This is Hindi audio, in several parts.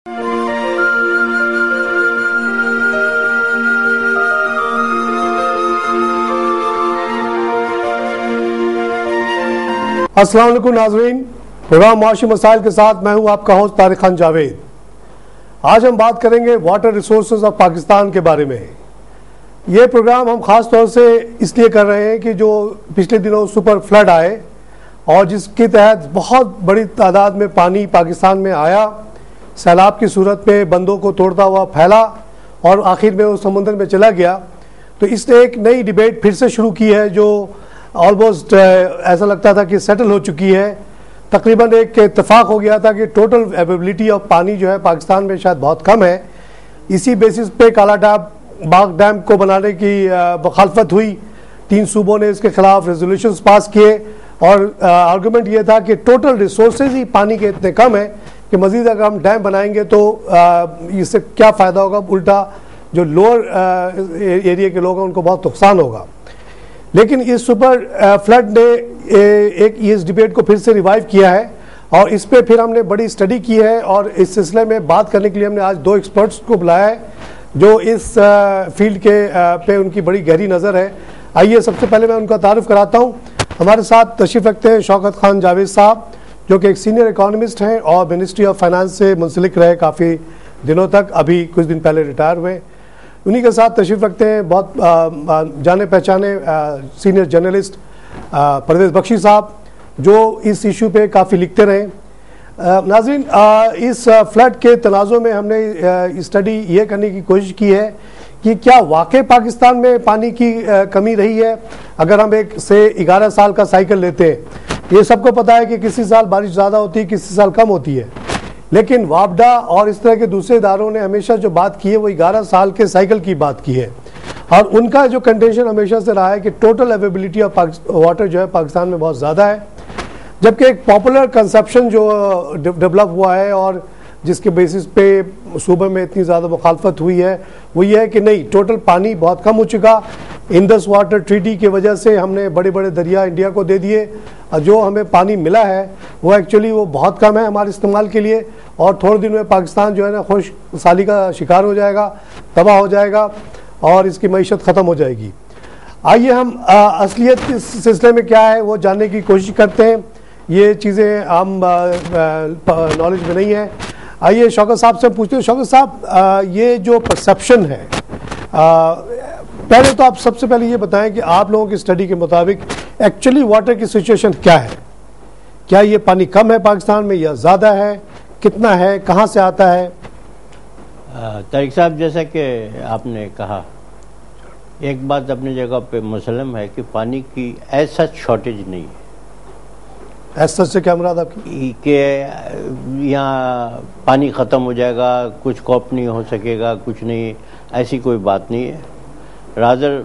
अस्सलाम वालेकुम नाज़रीन, प्रोग्राम मुआशी मसाइल के साथ मैं हूं आपका होस्ट तारिक खान जावेद। आज हम बात करेंगे वाटर रिसोर्सेज ऑफ पाकिस्तान के बारे में। ये प्रोग्राम हम ख़ास तौर से इसलिए कर रहे हैं कि जो पिछले दिनों सुपर फ्लड आए और जिसके तहत बहुत बड़ी तादाद में पानी पाकिस्तान में आया, सैलाब की सूरत में बंदों को तोड़ता हुआ फैला और आखिर में वो समुद्र में चला गया। तो इसने एक नई डिबेट फिर से शुरू की है जो ऑलमोस्ट ऐसा लगता था कि सेटल हो चुकी है। तकरीबन एक इत्तेफाक हो गया था कि टोटल अवेलेबिलिटी ऑफ पानी जो है पाकिस्तान में शायद बहुत कम है। इसी बेसिस पे काला बाग डैम को बनाने की मुखालफत हुई। 3 सूबों ने इसके खिलाफ रेजोल्यूशंस पास किए और आर्गूमेंट ये था कि टोटल रिसोर्सेज ही पानी के इतने कम है कि मज़ीद अगर हम डैम बनाएंगे तो इससे क्या फ़ायदा होगा, उल्टा जो लोअर एरिया के लोग हैं उनको बहुत नुकसान होगा। लेकिन इस सुपर फ्लड ने एक इस डिबेट को फिर से रिवाइव किया है और इस पे फिर हमने बड़ी स्टडी की है और इस सिलसिले में बात करने के लिए हमने आज 2 एक्सपर्ट्स को बुलाया है जो इस फील्ड के पे उनकी बड़ी गहरी नज़र है। आइए सबसे पहले मैं उनका तारुफ कराता हूँ। हमारे साथ तशरीफ़ रखते हैं शौकत खान जावेद साहब, जो कि एक सीनियर इकोनॉमिस्ट हैं और मिनिस्ट्री ऑफ फाइनेंस से मुंसलिक रहे काफ़ी दिनों तक, अभी कुछ दिन पहले रिटायर हुए। उन्हीं के साथ तशरीफ़ रखते हैं बहुत जाने पहचाने सीनियर जर्नलिस्ट परवेज़ बख्शी साहब, जो इस इशू पे काफ़ी लिखते रहे। नाज़रीन, इस फ्लड के तनाज़ुर में हमने स्टडी ये करने की कोशिश की है कि क्या वाकई पाकिस्तान में पानी की कमी रही है। अगर हम एक से 11 साल का साइकिल लेते हैं, ये सबको पता है कि किसी साल बारिश ज़्यादा होती है, किसी साल कम होती है, लेकिन वापडा और इस तरह के दूसरे इदारों ने हमेशा जो बात की है वो 11 साल के साइकिल की बात की है और उनका जो कंटेंशन हमेशा से रहा है कि टोटल अवेलेबिलिटी ऑफ वाटर जो है पाकिस्तान में बहुत ज़्यादा है। जबकि एक पॉपुलर कंसेप्शन जो डेवलप हुआ है और जिसके बेसिस पे सूबे में इतनी ज़्यादा मुखालफत हुई है वो ये है कि नहीं, टोटल पानी बहुत कम हो चुका। इंडस वाटर ट्रीटी की वजह से हमने बड़े बड़े दरिया इंडिया को दे दिए और जो हमें पानी मिला है वो एक्चुअली वो बहुत कम है हमारे इस्तेमाल के लिए और थोड़े दिन में पाकिस्तान जो है ना खुश साली का शिकार हो जाएगा, तबाह हो जाएगा और इसकी मईशत ख़त्म हो जाएगी। आइए हम असलियत इस सिलसिले में क्या है वो जानने की कोशिश करते हैं। ये चीज़ें आम नॉलेज में नहीं है। आइए शौकत साहब से पूछते हैं। शौकत साहब, ये जो परसेप्शन है, पहले तो आप सबसे पहले ये बताएं कि आप लोगों की स्टडी के मुताबिक एक्चुअली वाटर की सिचुएशन क्या है। क्या ये पानी कम है पाकिस्तान में या ज़्यादा है, कितना है, कहाँ से आता है? तारिक साहब, जैसा कि आपने कहा, एक बात अपनी जगह पे मुसलम है कि पानी की एज सच शॉर्टेज नहीं है। एज सच से क्या मुराद आपकी? कि यहाँ पानी ख़त्म हो जाएगा, कुछ कॉप नहीं हो सकेगा, कुछ नहीं, ऐसी कोई बात नहीं है। रादर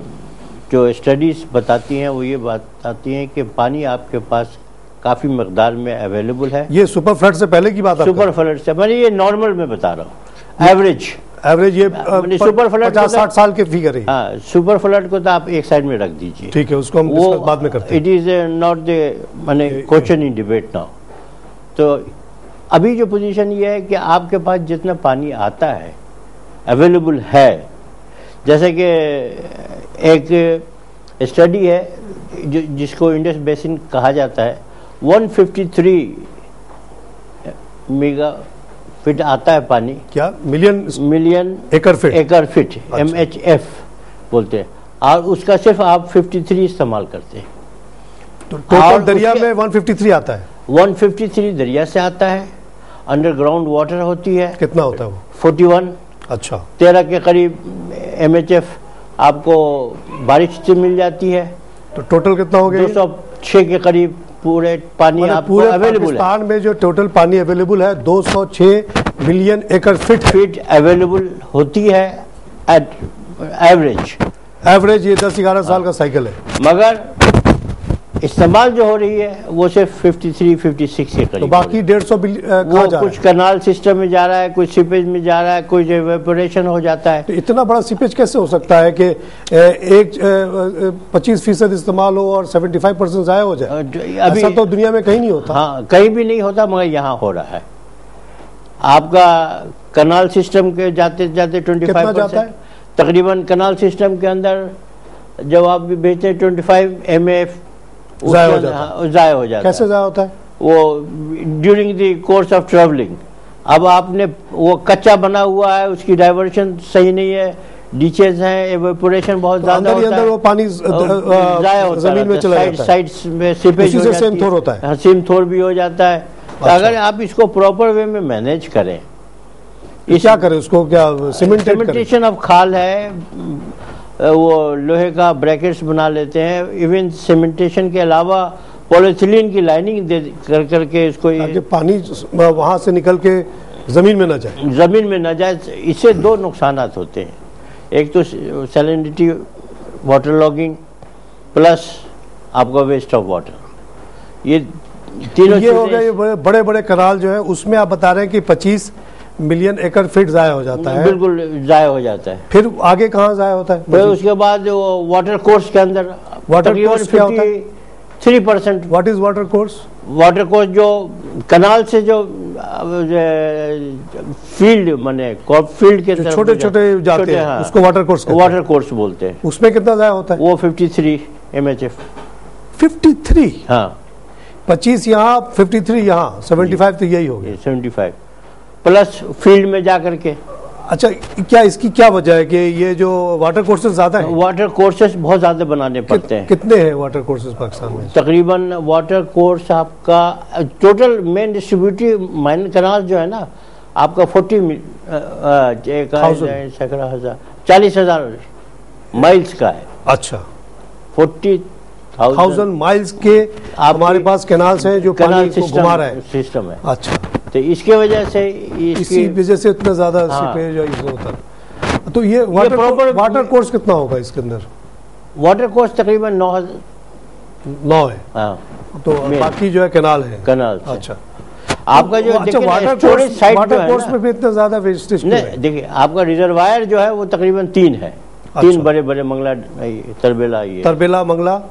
जो स्टडीज़ बताती हैं वो ये बताती हैं कि पानी आपके पास काफ़ी मकदार में अवेलेबल है। ये सुपर फ्लड से पहले की बात है? सुपर फ्लड से मैंने ये नॉर्मल में बता रहा हूँ, एवरेज ये सुपर फ्लड 50-60 साल के फिगर है। हाँ, सुपर फ्लड को तो आप एक साइड में रख दीजिए, ठीक है, उसको हम बाद में करते हैं। इट इज़ नॉट द माने क्वेश्चन इन डिबेट नाउ। तो अभी जो पोजीशन ये है कि आपके पास जितना पानी आता है अवेलेबल है, जैसे कि एक स्टडी है जिसको इंडस बेसिन कहा जाता है, 153 मेगा फिट आता है पानी। क्या मिलियन एकड़ फिट अच्छा। MHF बोलते हैं, और उसका सिर्फ आप 53 इस्तेमाल करते हैं। तो टोटल दरिया में 153 आता है? 153 दरिया से आता है। अंडरग्राउंड वाटर होती है। कितना होता है वो? 41। अच्छा। 13 के करीब MHF आपको बारिश से मिल जाती है। तो टोटल कितना हो गया? 206 के करीब पूरे पानी आपको अवेलेबल है। पाकिस्तान में जो टोटल पानी अवेलेबल है 206 मिलियन एकड़ फिट अवेलेबल होती है एट एवरेज। ये 10-11 साल का साइकिल है, मगर इस्तेमाल जो हो रही है वो सिर्फ 53-56 के करीब। तो बाकी 150 वो कुछ कैनाल सिस्टम में जा रहा है, कुछ सीपेज में जा रहा है, कुछ इवेपोरेशन हो जाता है। तो इतना बड़ा सीपेज कैसे हो सकता है कि एक 25% इस्तेमाल हो और 75% ज़ाया हो जाए? ऐसा तो दुनिया में कहीं नहीं होता। हाँ, कहीं भी नहीं होता, मगर यहाँ हो रहा है। आपका कनाल सिस्टम के जाते जाते 25% तकरीबन कनाल सिस्टम के अंदर जब आप भी भेजते हैं 25 MF ज़ाया हो जाता है। कैसे ज़ाया होता है? वो during the course of travelling. अब आपने वो कच्चा बना हुआ है, उसकी डाइवर्शन सही नहीं है, डीचेज हैं, एवेपोरेशन बहुत ज्यादा होता है, वो पानी ज़ाया होता है, जमीन में चला जाता है, साइड्स में सीपेज हो जाती है, सेमथोर होता है। हाँ, सेमथोर भी हो जाता है। तो अगर आप इसको प्रॉपर वे में मैनेज करें, क्या करें उसको? क्या सीमेंटेशन ऑफ खाल है, वो लोहे का ब्रैकेट्स बना लेते हैं, इवन सीमेंटेशन के अलावा पॉलीथिलीन की लाइनिंग दे करके इसको, पानी वहां से निकल के जमीन में न जाए, जमीन में न जाए। इससे दो नुकसानात होते हैं, एक तो सैलिनिटी, वाटर लॉगिंग, प्लस आपका वेस्ट ऑफ वाटर। ये तीनों ये हो गए। ये बड़े बड़े कनाल जो है उसमें आप बता रहे हैं कि 25 मिलियन एकड़ फीट ज़ाया हो जाता है। बिल्कुल ज़ाया हो जाता है। फिर आगे कहाँ ज़ाया होता है? फिर उसके बाद वाटर कोर्स के अंदर वाटर कोर्स क्या होता है? 3%। What is water course? Water course जो कनाल से जो फील्ड माने फील्ड के छोटे छोटे जाते हैं, उसको वाटर कोर्स बोलते हैं। उसमें कितना ज़ाया होता है? वो 53 MHF। 53? हाँ, 25 यहाँ, 53 यहाँ, 75 तो यही हो गया। 75 प्लस फील्ड में जा करके। अच्छा, क्या इसकी क्या वजह है कि ये जो वाटर कोर्सेज ज्यादा है? वाटर कोर्सेज बहुत ज्यादा बनाने पड़ते हैं। कितने हैं वाटर कोर्सेज पाकिस्तान में? तकरीबन वाटर कोर्स आपका टोटल मेन डिस्ट्रीब्यूटिव माइन कनाल जो है ना आपका 40,000 माइल्स का है। अच्छा, 40,000 माइल्स के हमारे पास कैनाल्स हैं जो पानी को घुमा रहा है, सिस्टम है। अच्छा, तो इसके वजह से इसी वजह से इतना ज्यादा सीपेज होता है। तो ये वाटर कोर्स कितना होगा इसके अंदर? वाटर कोर्स तकरीबन 9 है। हाँ, तो बाकी जो है कैनाल है। कैनाल। अच्छा, आपका जो वाटर कोर्स में भी इतना ज्यादा वेस्टेज नहीं। देखिए, आपका रिजर्वायर जो है वो तकरीबन 3 है। 3 बड़े बड़े मंगला, तरबेला मंगला,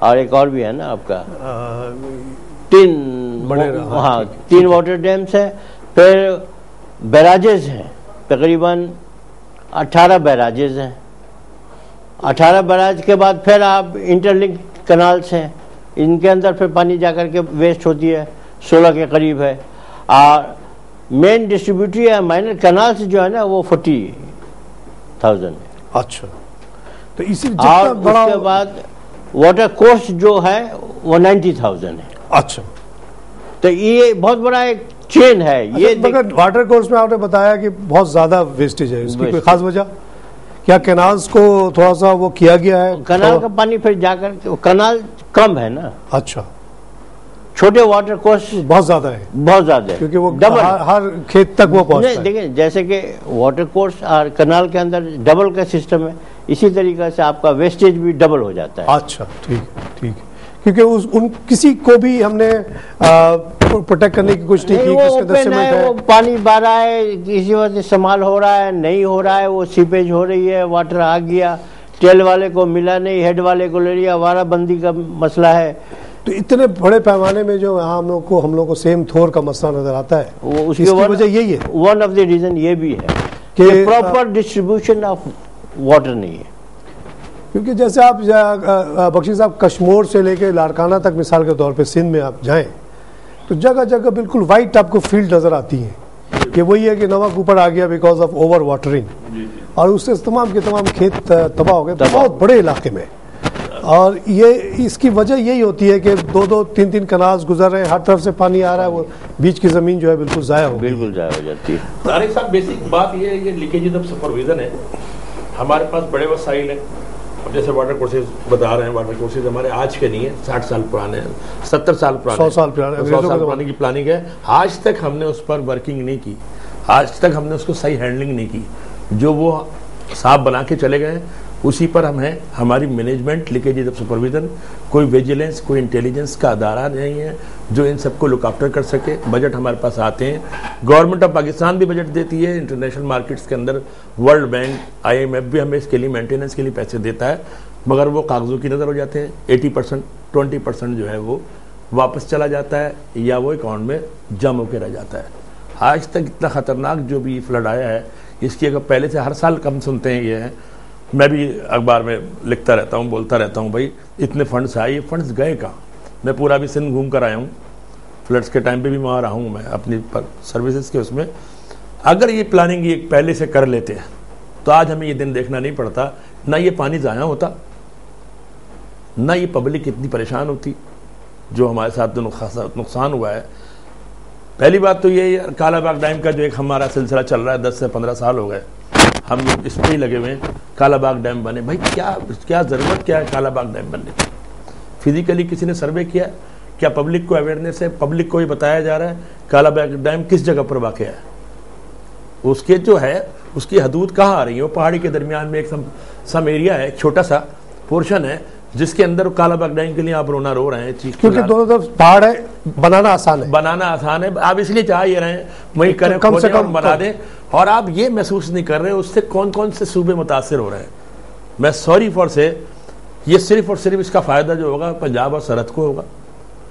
और एक और भी है ना आपका, 3 बड़े, हाँ 3 वाटर डैम्स है। फिर बैराजेस हैं, तकरीबन 18 बैराजेस हैं। 18 बैराज के बाद फिर आप इंटरलिंक कनाल्स हैं, इनके अंदर फिर पानी जाकर के वेस्ट होती है, 16 के करीब है। और मेन डिस्ट्रीब्यूटरी है माइनर कनाल्स जो है ना वो 40,000 है। अच्छा, तो इसी और उसके बाद वाटर कोर्स जो है वो 90,000 है। अच्छा, तो ये बहुत बड़ा एक चेन है। अच्छा, ये मगर वाटर कोर्स में आपने बताया कि बहुत ज्यादा वेस्टेज है, इसकी कोई खास वजह? क्या कैनाल्स को थोड़ा सा वो किया गया है? कनाल का पानी फिर जाकर, कनाल कम है ना। अच्छा, छोटे वाटर कोर्स बहुत ज्यादा है, बहुत ज्यादा है, क्योंकि वो हर खेत तक वो पहुंचता है। देखिए, जैसे कि वाटर कोर्स और कनाल के अंदर डबल का सिस्टम है, इसी तरीके से आपका वेस्टेज भी डबल हो जाता है। अच्छा, ठीक, क्योंकि किसी को भी हमने प्रोटेक्ट करने की कोशिश नहीं की। वो पानी बह रहा है, किसी वजह से इस्तेमाल हो रहा है, नहीं हो रहा है, वो सीपेज हो रही है, वाटर आ गया, टेल वाले को मिला नहीं, हेड वाले को ले लिया, आवाराबंदी का मसला है। तो इतने बड़े पैमाने में जो यहाँ हम लोग को सेम थोर का मसला नजर आता है, वो उसकी वजह यही है। वन ऑफ द रीजन ये भी है कि प्रॉपर डिस्ट्रीब्यूशन ऑफ वाटर नहीं है। क्योंकि जैसे आप बख्शी साहब कश्मीर से लेके लाड़काना तक मिसाल के तौर पे सिंध में आप जाएं तो जगह जगह बिल्कुल वाइट आपको फील्ड नजर आती है कि वही है कि नमक ऊपर आ गया बिकॉज ऑफ ओवर वाटरिंग, और उससे तमाम के तमाम खेत तबाह हो गए बहुत बड़े इलाके में। और ये इसकी वजह यही होती है कि 2-2, 3-3 कनाल्स गुजर रहे हैं, हर तरफ से पानी आ रहा है, वो बीच की जमीन जो है बिल्कुल ज़ाया हो जाती है। तारिक साहब, बेसिक बात ये है, ये लीकेज ऑफ सुपरविजन है। हमारे पास बड़े वसाइल हैं, जैसे वाटर कोर्सेज बता रहे हैं, वाटर कोर्सेज हमारे आज के नहीं है, 60 साल पुराने हैं, 70 साल पुराने, 100 साल पुराने की प्लानिंग है। आज तक हमने उस पर वर्किंग नहीं की, आज तक हमने उसको सही हैंडलिंग नहीं की। जो वो साफ बना के चले गए उसी पर हम हैं। हमारी मैनेजमेंट, लीकेज ऑफ सुपरविजन, कोई विजिलेंस, कोई इंटेलिजेंस का अदारा नहीं है जो इन सबको लुक आफ्टर कर सके। बजट हमारे पास आते हैं, गवर्नमेंट ऑफ पाकिस्तान भी बजट देती है, इंटरनेशनल मार्केट्स के अंदर वर्ल्ड बैंक, IMF भी हमें इसके लिए मेंटेनेंस के लिए पैसे देता है, मगर वो कागजों की नज़र हो जाते हैं। 80%, 20% जो है वो वापस चला जाता है या वो अकाउंट में जम होकर रह जाता है। आज तक इतना खतरनाक जो भी फ्लड आया है, इसकी अगर पहले से हर साल कम सुनते हैं ये है, मैं भी अखबार में लिखता रहता हूँ, बोलता रहता हूँ भाई इतने फंड्स आए, ये फंड्स गए कहाँ। मैं पूरा भी सिंध घूम कर आया हूँ, फ्लड्स के टाइम पे भी वहाँ रहा हूँ मैं अपनी सर्विसेज के उसमें। अगर ये प्लानिंग ये पहले से कर लेते हैं तो आज हमें ये दिन देखना नहीं पड़ता, ना ये पानी ज़ाया होता, ना ये पब्लिक इतनी परेशान होती जो हमारे साथ नुकसान हुआ है। पहली बात तो ये कालाबाग डैम का जो एक हमारा सिलसिला चल रहा है, 10 से 15 साल हो गए हम लोग इस पर ही लगे हुए हैं, कालाबाग डैम बने। भाई क्या ज़रूरत क्या है कालाबाग डैम बनने की? फिजिकली किसी ने सर्वे किया? क्या पब्लिक को अवेयरनेस है? पब्लिक को ये बताया जा रहा है कालाबाग डैम किस जगह पर वाक़ है, उसके जो है उसकी हदूद कहाँ आ रही है? वो पहाड़ी के दरमियान में एक सम एरिया है, एक छोटा सा पोर्शन है जिसके अंदर कालाबाग डैम के लिए आप रोना रो रहे हैं, क्योंकि दोनों तरफ पहाड़ है, बनाना आसान है। आप इसलिए चाह ये रहे हैं वही करें, कम से कम बना दें, और आप ये महसूस नहीं कर रहे उससे कौन कौन से सूबे मुतासर हो रहे हैं। मैं सॉरी फॉर से, ये सिर्फ और सिर्फ इसका फायदा जो होगा पंजाब और सरहद को होगा।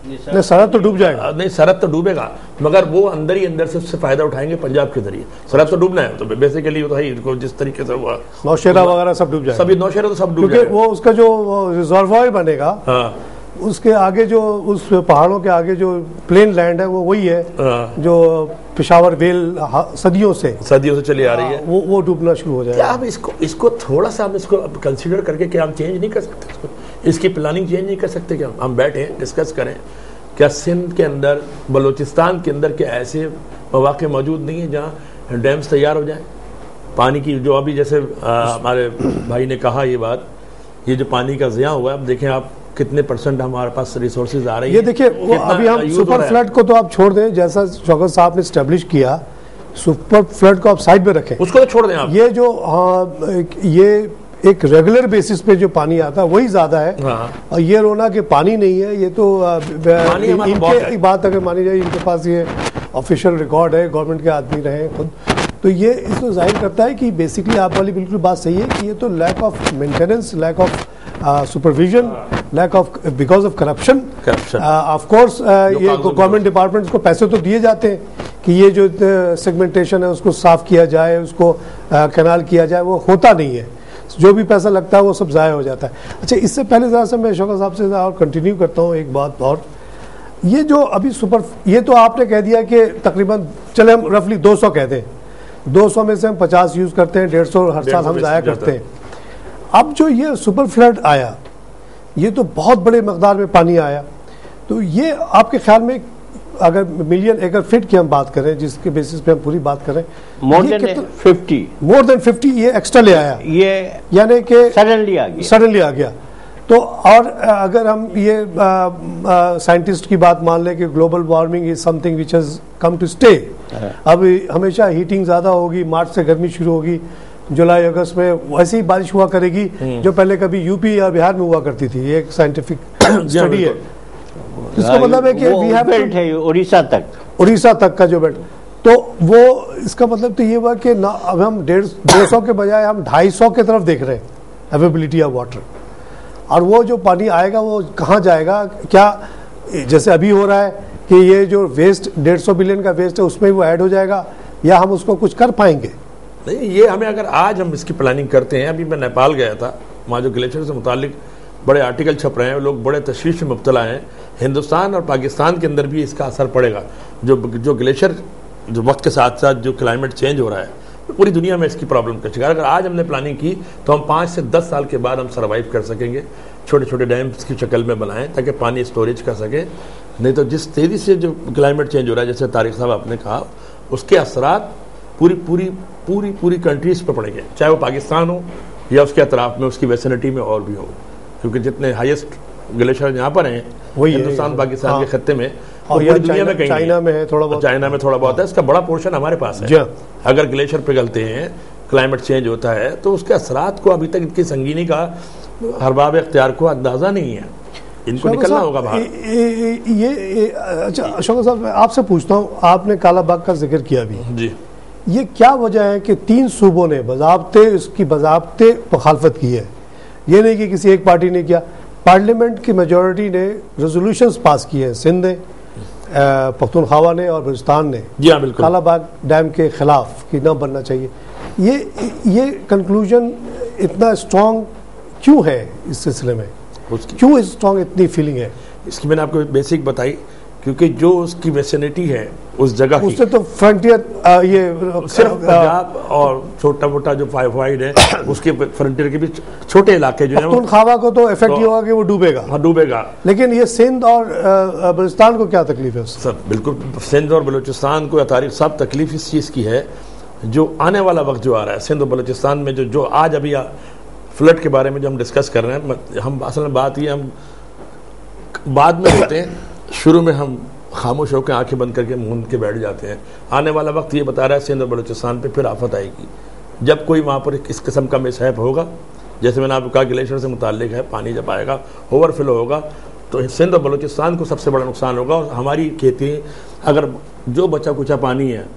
नहीं, सरहद तो डूब जाएगा। नहीं, सरहद तो डूबेगा, मगर वो अंदर ही अंदर से उससे फायदा उठाएंगे पंजाब के जरिए। सरहद तो डूबना है, तो बेसिकली तो है जिस तरीके से हुआ नौशेरा वगैरह सब डूब जाएगा, सभी नौशेरा तो सब डूब जाएगा, क्योंकि वो उसका जो रिजर्वायर बनेगा, हाँ, उसके आगे जो उस पहाड़ों के आगे जो प्लेन लैंड है वो वही है, हाँ, जो पेशावर बेल सदियों से चली आ रही है, वो डूबना शुरू हो जाएगा। क्या हम इसको थोड़ा सा हम इसको कंसीडर करके क्या हम चेंज नहीं कर सकते? इसकी प्लानिंग चेंज नहीं कर सकते क्या? हम बैठे डिस्कस करें, क्या सिंध के अंदर, बलूचिस्तान के अंदर क्या ऐसे मौके मौजूद नहीं है जहाँ डैम्स तैयार हो जाए पानी की? जो अभी जैसे हमारे भाई ने कहा ये बात, ये जो पानी का ज़िया हुआ है, अब देखें आप कितने % हमारे पास रिसोर्सेज आ रही है। ये देखिए अभी हम सुपर फ्लड को तो आप छोड़ दें, जैसा शौकत साहब ने स्टैब्लिश किया, सुपर फ्लड को आप साइड में रखें, उसको तो छोड़ दें आप। ये जो ये एक रेगुलर बेसिस पे जो पानी आता है वही ज्यादा है, हाँ। और ये रोना कि पानी नहीं है, ये तो इनके बात अगर मानी जाए, इनके पास ये ऑफिशियल रिकॉर्ड है, गवर्नमेंट के आदमी रहे खुद, तो ये इसको जाहिर करता है कि बेसिकली आप वाली बिल्कुल बात सही है कि ये तो lack of maintenance, lack of supervision, lack of because of corruption. Of course ये गवर्नमेंट डिपार्टमेंट्स को पैसे तो दिए जाते हैं कि ये जो सेगमेंटेशन है उसको साफ किया जाए, उसको कैनाल किया जाए, वो होता नहीं है, जो भी पैसा लगता है वो सब ज़ाया हो जाता है। अच्छा, इससे पहले ज़रा सा मैं शौकत साहब से और कंटिन्यू करता हूँ एक बात और, ये जो अभी ये तो आपने कह दिया कि तकरीबन चले हम रफली 200 कह दें, 200 में से हम 50 यूज़ करते हैं, 150 हर साल हम ज़ाया करते हैं। अब जो ये सुपर फ्लड आया, ये तो बहुत बड़े मकदार में पानी आया, तो ये आपके ख्याल में अगर मिलियन एकड़ फीट की हम बात करें, जिसके बेसिस पे हम पूरी बात करें, मोर देन 50 ये एक्स्ट्रा ले आया, ये यानी कि सडनली आ गया। तो और अगर हम ये साइंटिस्ट की बात मान लें कि global warming is something which has come to stay, अब हमेशा हीटिंग ज़्यादा होगी, मार्च से गर्मी शुरू होगी, जुलाई अगस्त में वैसे ही बारिश हुआ करेगी जो पहले कभी यूपी या बिहार में हुआ करती थी। ये एक साइंटिफिक स्टडी है, इसका मतलब है कि वी हैव बेल्ट है उड़ीसा तक का जो बेल्ट, तो वो इसका मतलब तो ये हुआ कि ना अब हम 150 के बजाय हम 250 की तरफ देख रहे हैं अवेलेबिलिटी ऑफ वाटर, और वो जो पानी आएगा वो कहाँ जाएगा? क्या जैसे अभी हो रहा है कि ये जो वेस्ट 150 बिलियन का वेस्ट है उसमें वो ऐड हो जाएगा, या हम उसको कुछ कर पाएंगे? नहीं, ये हमें अगर आज हम इसकी प्लानिंग करते हैं, अभी मैं नेपाल गया था, वहाँ जो ग्लेशियर से मुतालिक बड़े आर्टिकल छप रहे हैं, लोग बड़े तशवीश में मुब्तला हैं। हिंदुस्तान और पाकिस्तान के अंदर भी इसका असर पड़ेगा, जो ग्लेशियर जो वक्त के साथ साथ जो क्लाइमेट चेंज हो रहा है, पूरी दुनिया में इसकी प्रॉब्लम का शिकार। अगर आज हमने प्लानिंग की तो हम 5 से 10 साल के बाद हम सर्वाइव कर सकेंगे, छोटे छोटे डैम्स की शक्ल में बनाएं ताकि पानी स्टोरेज कर सके। नहीं तो जिस तेज़ी से जो क्लाइमेट चेंज हो रहा है, जैसे तारिक साहब आपने कहा, उसके असरात पूरी कंट्रीज पर पड़ेंगे, चाहे वो पाकिस्तान हो या उसके अतराफ में, उसकी वेसिनिटी में और भी हो, क्योंकि जितने हाईएस्ट ग्लेशियर यहाँ पर हैं हिंदुस्तान पाकिस्तान के खत्ते में, और पूरी दुनिया में कहीं चाइना में है, चाइना में थोड़ा बहुत है, इसका बड़ा पोर्शन हमारे पास है। अगर ग्लेशियर पिघलते हैं, क्लाइमेट चेंज होता है, तो उसके असरात को अभी तक इनकी संगीनी का अरबाब इख्तियार को अंदाजा नहीं है, इनको निकलना होगा बाहर। अच्छा शौकत साहब, मैं आपसे पूछता हूँ, आपने कालाबाग का जिक्र किया भी जी, ये क्या वजह है कि 3 सूबों ने इसकी बज़ाब्ते मुखालफत की है? ये नहीं कि किसी एक पार्टी ने किया, पार्लियामेंट की मेजॉरिटी ने रेजोल्यूशंस पास किए हैं, सिंध ने, पख्तूनख्वा ने और बलूचिस्तान ने जी हाँ बिल्कुल कालाबाग डैम के खिलाफ कि न बनना चाहिए, ये कंक्लूजन इतना स्ट्रांग क्यों है इस सिलसिले में? क्यों इस स्ट्रांग इतनी फीलिंग है? इसकी मैंने आपको बेसिक बताई, क्योंकि जो उसकी वेसिनिटी है उस जगह की, उससे तो फ्रंटियर ये सिर्फ पंजाब और छोटा मोटा जो फाइड है उसके फ्रंटियर के भी छोटे इलाके जो है पख्तूनख्वा को तो इफेक्ट ये होगा कि वो डूबेगा। हाँ डूबेगा, लेकिन ये सिंध और बलूचिस्तान को क्या तकलीफ है उससे? सर बिल्कुल सिंध और बलूचिस्तान को तारीख साहब तकलीफ इस चीज़ की है, जो आने वाला वक्त जो आ रहा है सिंध और बलूचिस्तान में जो आज अभी फ्लड के बारे में जो हम डिस्कस कर रहे हैं, हम असल में बात ये हम बाद में होते हैं, शुरू में हम खामोश होकर आंखें बंद करके मूंद के बैठ जाते हैं। आने वाला वक्त ये बता रहा है सिंध और बलूचिस्तान पे फिर आफत आएगी, जब कोई वहाँ पर इस किस्म का मिसहैप होगा, जैसे मैंने आपको कहा ग्लेशियर से मुताल्लिक है, पानी जब आएगा ओवरफ्लो होगा तो सिंध और बलूचिस्तान को सबसे बड़ा नुकसान होगा। और हमारी खेती अगर जो बचा कुचा पानी है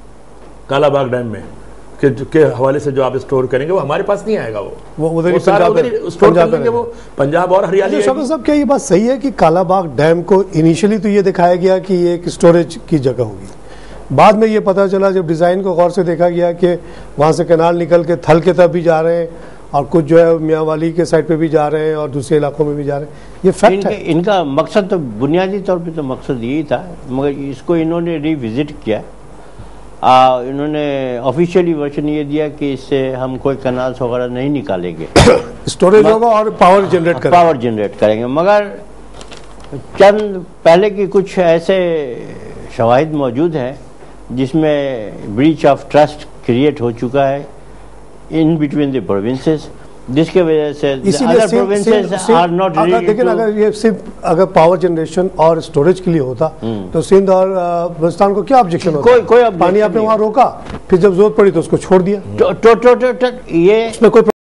कालाबाग डैम में के हवाले से जो आप स्टोर करेंगे वो हमारे पास नहीं आएगा, वो उधर ही स्टोर कर लेंगे, वो पंजाब और हरियाणा। शौकत साहब क्या ये बात सही है कि कालाबाग डैम को इनिशियली तो ये दिखाया गया कि ये एक स्टोरेज की जगह होगी, बाद में ये पता चला जब डिज़ाइन को गौर से देखा गया कि वहाँ से कैनाल निकल के थल के तरफ भी जा रहे हैं और कुछ जो है मियाँ वाली के साइड पे भी जा रहे हैं और दूसरे इलाकों में भी जा रहे हैं, ये फैक्ट है। इनका मकसद तो बुनियादी तौर पे तो मकसद यही था, मगर इसको इन्होंने रिविजिट किया। इन्होंने ऑफिशियली वर्जन ये दिया कि इससे हम कोई कैनाल्स वगैरह नहीं निकालेंगे, स्टोरेज होगा और पावर जनरेट करेंगे। मगर चंद पहले की कुछ ऐसे शवाहिद मौजूद हैं जिसमें ब्रीच ऑफ ट्रस्ट क्रिएट हो चुका है इन बिटवीन द प्रोविंसेस, जिसके वजह से other provinces are not ready. लेकिन अगर ये सिर्फ अगर पावर जनरेशन और स्टोरेज के लिए होता तो सिंध और बलूचिस्तान को क्या ऑब्जेक्शन होता? कोई पानी आपने वहां रोका, फिर जब जरूरत पड़ी तो उसको छोड़ दिया, ये